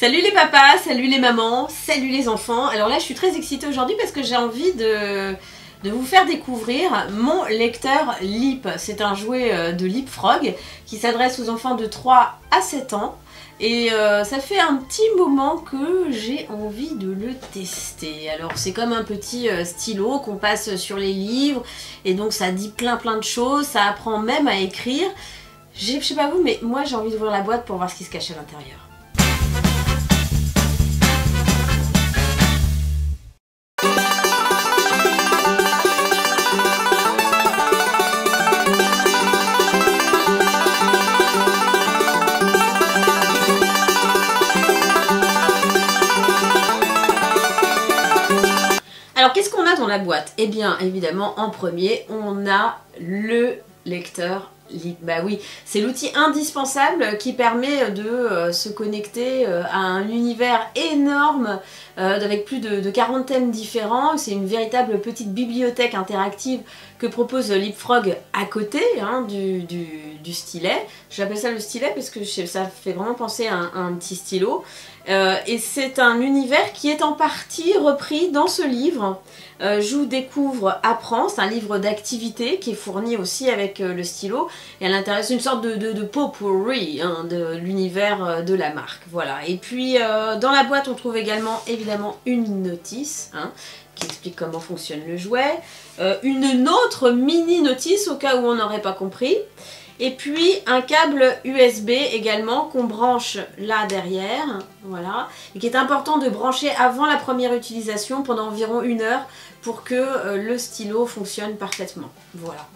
Salut les papas, salut les mamans, salut les enfants. Alors là je suis très excitée aujourd'hui parce que j'ai envie de vous faire découvrir mon lecteur Leap. C'est un jouet de Leapfrog qui s'adresse aux enfants de 3 à 7 ans. Et ça fait un petit moment que j'ai envie de le tester. Alors c'est comme un petit stylo qu'on passe sur les livres. Et donc ça dit plein de choses, ça apprend même à écrire. Je sais pas vous, mais moi j'ai envie d'ouvrir la boîte pour voir ce qui se cache à l'intérieur. Alors qu'est-ce qu'on a dans la boîte? Eh bien évidemment en premier on a le lecteur Leap. Bah oui, c'est l'outil indispensable qui permet de se connecter à un univers énorme avec plus de 40 thèmes différents. C'est une véritable petite bibliothèque interactive que propose Leapfrog à côté du stylet. J'appelle ça le stylet parce que ça fait vraiment penser à un petit stylo. Et c'est un univers qui est en partie repris dans ce livre. Joue, découvre, apprend. C'est un livre d'activité qui est fourni aussi avec le stylo. Et à l'intérieur, c'est une sorte de pot-pourri de l'univers de la marque. Voilà. Et puis dans la boîte, on trouve également évidemment une notice qui explique comment fonctionne le jouet. Une autre mini notice au cas où on n'aurait pas compris. Et puis un câble USB également qu'on branche là derrière, voilà, et qui est important de brancher avant la première utilisation pendant environ 1 heure pour que le stylo fonctionne parfaitement. Voilà.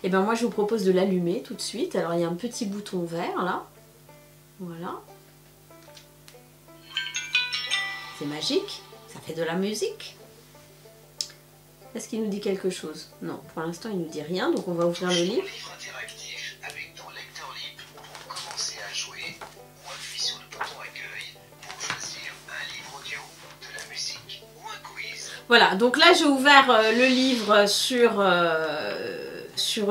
Et bien moi je vous propose de l'allumer tout de suite. Alors il y a un petit bouton vert là, voilà. C'est magique, ça fait de la musique. Est-ce qu'il nous dit quelque chose? Non, pour l'instant il nous dit rien, donc on va ouvrir le livre. Interactif avec ton lecteur Leap pour commencer à jouer ou appuie sur le bouton accueil pour choisir un livre audio, de la musique ou un quiz. Voilà, donc là j'ai ouvert le livre sur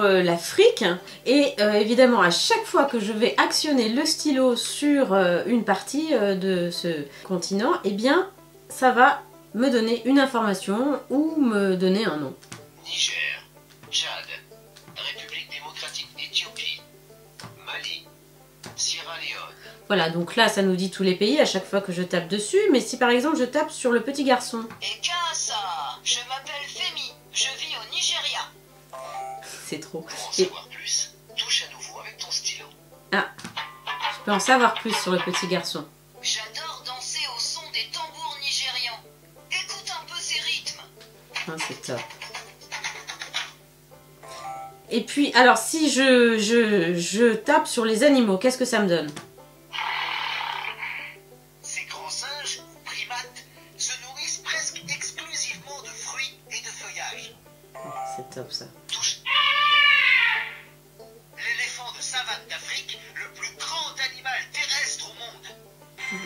l'Afrique et évidemment à chaque fois que je vais actionner le stylo sur une partie de ce continent, eh bien ça va me donner une information ou me donner un nom. Niger, Tchad, République démocratique Éthiopie, Mali, Sierra Leone. Voilà, donc là ça nous dit tous les pays à chaque fois que je tape dessus, mais si par exemple je tape sur le petit garçon. Et ça, je m'appelle Femi, je vis au Nigeria. C'est trop. Pour en savoir plus, touche à nouveau avec ton stylo. Ah, je peux en savoir plus sur le petit garçon. J'adore danser au son des tambours nigérians. Écoute un peu ces rythmes. Ah, c'est top. Et puis, alors si je tape sur les animaux, qu'est-ce que ça me donne? Ces grands singes, ou primates, se nourrissent presque exclusivement de fruits et de feuillages. C'est top ça. Touche. L'éléphant de savane d'Afrique, le plus grand animal terrestre au monde.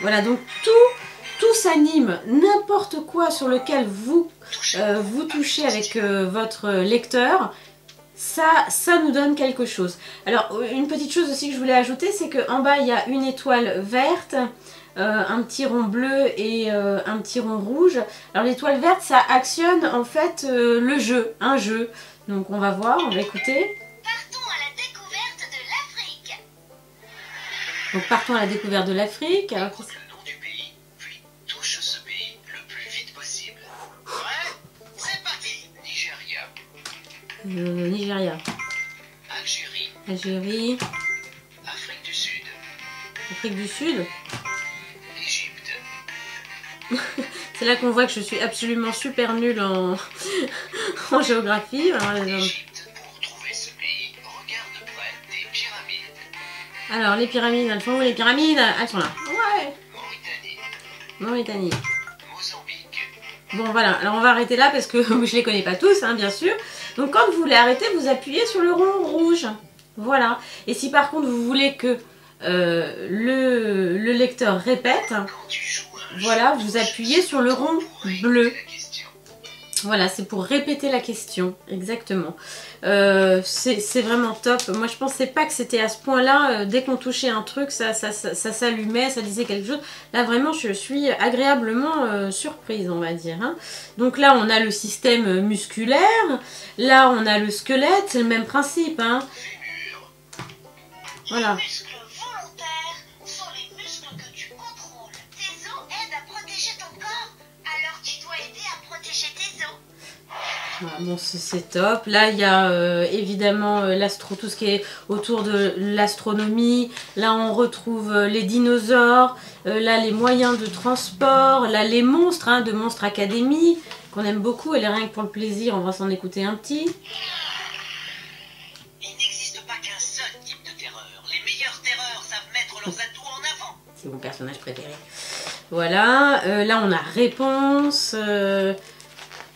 Voilà, donc tout s'anime, n'importe quoi sur lequel vous touchez avec votre lecteur, ça nous donne quelque chose. Alors, une petite chose aussi que je voulais ajouter, c'est qu'en bas, il y a une étoile verte, un petit rond bleu et un petit rond rouge. Alors, l'étoile verte, ça actionne en fait le jeu, un jeu. Donc, on va voir, on va écouter. Partons à la découverte de l'Afrique. Donc, partons à la découverte de l'Afrique. Alors, Écoute le nom du pays, puis touche ce pays le plus vite possible. Ouais, c'est parti. Nigeria, Nigeria, Algérie, Algérie, Afrique du Sud, Afrique du Sud. Égypte, C'est là qu'on voit que je suis absolument super nulle en géographie. Égypte. Pour trouver ce pays, regarde près des pyramides. Alors, les pyramides, elles sont où les pyramides? Elles sont là. Ouais. Mauritanie, Mauritanie. Mozambique, Bon, voilà. Alors, on va arrêter là parce que je les connais pas tous, bien sûr. Donc, quand vous voulez arrêter, vous appuyez sur le rond rouge. Voilà. Et si par contre, vous voulez que le lecteur répète, quand tu joues à un voilà, jeu, vous appuyez sur le rond pour répéter bleu. la question. Voilà, c'est pour répéter la question, exactement. C'est vraiment top. Moi je pensais pas que c'était à ce point là, dès qu'on touchait un truc ça s'allumait, ça disait quelque chose. Là vraiment je suis agréablement surprise, on va dire, hein. Donc là on a le système musculaire, là on a le squelette, c'est le même principe, hein. Voilà. Les muscles volontaires sont les muscles que tu contrôles. Tes os aident à protéger ton corps, alors tu dois aider à protéger tes os. Voilà, bon, c'est top. Là, il y a évidemment tout ce qui est autour de l'astronomie. Là, on retrouve les dinosaures. Là, les moyens de transport. Là, les monstres, hein, de Monstre Academy, qu'on aime beaucoup. Elle est rien que pour le plaisir, on va s'en écouter un petit. Il n'existe pas qu'un seul type de terreur. Les meilleurs terreurs savent mettre leurs atouts en avant. C'est mon personnage préféré. Voilà. Là, on a Réponse.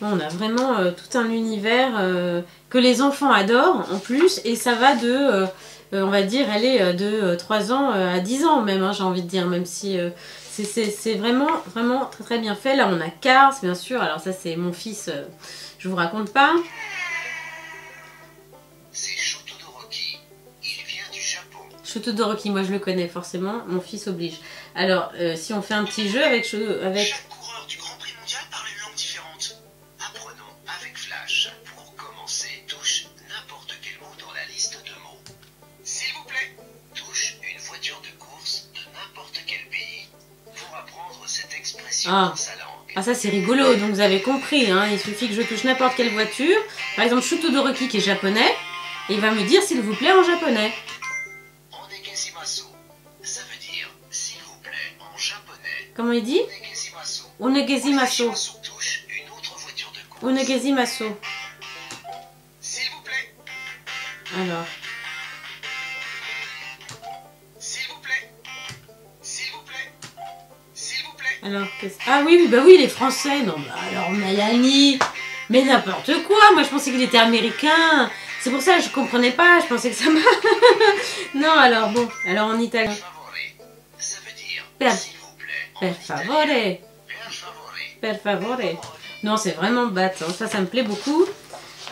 On a vraiment tout un univers que les enfants adorent en plus, et ça va de, on va dire, elle est de 3 ans à 10 ans même, hein, j'ai envie de dire, même si c'est vraiment très très bien fait. Là on a Cars bien sûr, alors ça c'est mon fils, je vous raconte pas. C'est Shotodoroki. Il vient du Japon. Shotodoroki, moi je le connais forcément, mon fils oblige. Alors si on fait un petit jeu avec... Chaque coureur du Grand Prix mondial parle une langue différente. Apprenons avec Flash. Pour commencer, touche n'importe quel mot dans la liste de mots. S'il vous plaît, touche une voiture de course de n'importe quel pays pour apprendre cette expression dans sa langue. Ah ça c'est rigolo, donc vous avez compris, hein, il suffit que je touche n'importe quelle voiture, par exemple Shotodoroki qui est japonais, et il va me dire s'il vous plaît en japonais. Onegazimasu, ça veut dire s'il vous plaît en japonais. Comment il dit? Onegazimasu. Onegazimasu. Touche une autre voiture de course. Onegazimasu. S'il vous plaît. Alors. S'il vous plaît. S'il vous plaît. S'il vous plaît. Alors, ah oui, bah oui, il est français. Non, bah alors Mélanie, mais n'importe quoi. Moi, je pensais qu'il était américain. C'est pour ça que je comprenais pas. Je pensais que ça m'a... Non, alors bon. Alors en italien. Per favore, ça veut dire Per- s'il vous plaît. en Per italien. favore. Per favore. Per favore. Non, c'est vraiment bête, hein. Ça me plaît beaucoup.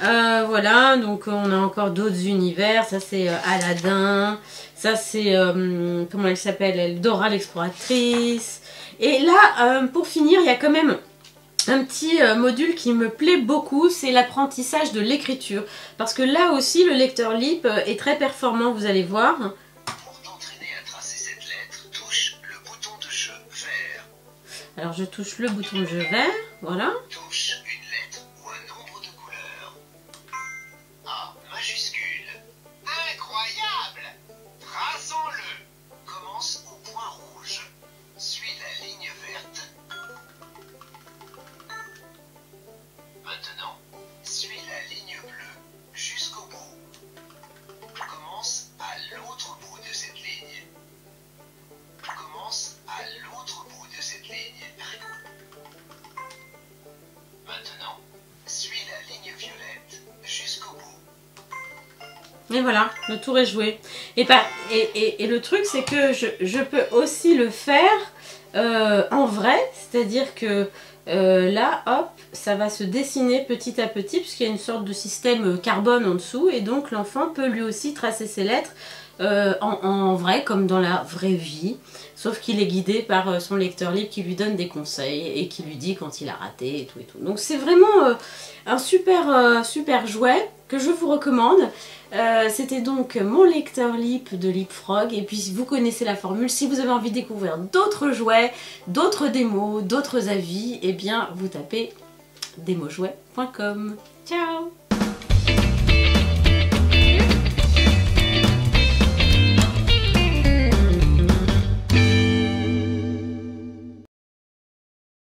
Voilà, donc on a encore d'autres univers. Ça, c'est Aladdin. Ça, c'est... comment elle s'appelle, elle, Dora l'exploratrice. Et là, pour finir, il y a quand même un petit module qui me plaît beaucoup. C'est l'apprentissage de l'écriture. Parce que là aussi, le lecteur LIP est très performant, vous allez voir. Pour t'entraîner à tracer cette lettre, touche le bouton de jeu vert. Alors, je touche le bouton de jeu vert. Voilà. Touche une lettre ou un nombre de couleurs. A majuscule. Incroyable! Traçons-le. Commence au point rouge. Suis la ligne verte. Maintenant, suis la ligne bleue jusqu'au bout. Commence à l'autre bout de cette ligne. Commence à l'autre bout de cette ligne. Maintenant, suis la ligne violette jusqu'au bout. Et voilà, le tour est joué. Et le truc, c'est que je peux aussi le faire en vrai. C'est-à-dire que là, hop, ça va se dessiner petit à petit, puisqu'il y a une sorte de système carbone en dessous. Et donc, l'enfant peut lui aussi tracer ses lettres en vrai, comme dans la vraie vie. Sauf qu'il est guidé par son lecteur libre qui lui donne des conseils et qui lui dit quand il a raté et tout et tout. Donc c'est vraiment un super jouet que je vous recommande. C'était donc mon lecteur Lip de Lipfrog. Et puis vous connaissez la formule, si vous avez envie de découvrir d'autres jouets, d'autres démos, d'autres avis, eh bien vous tapez demojouet.com. Ciao!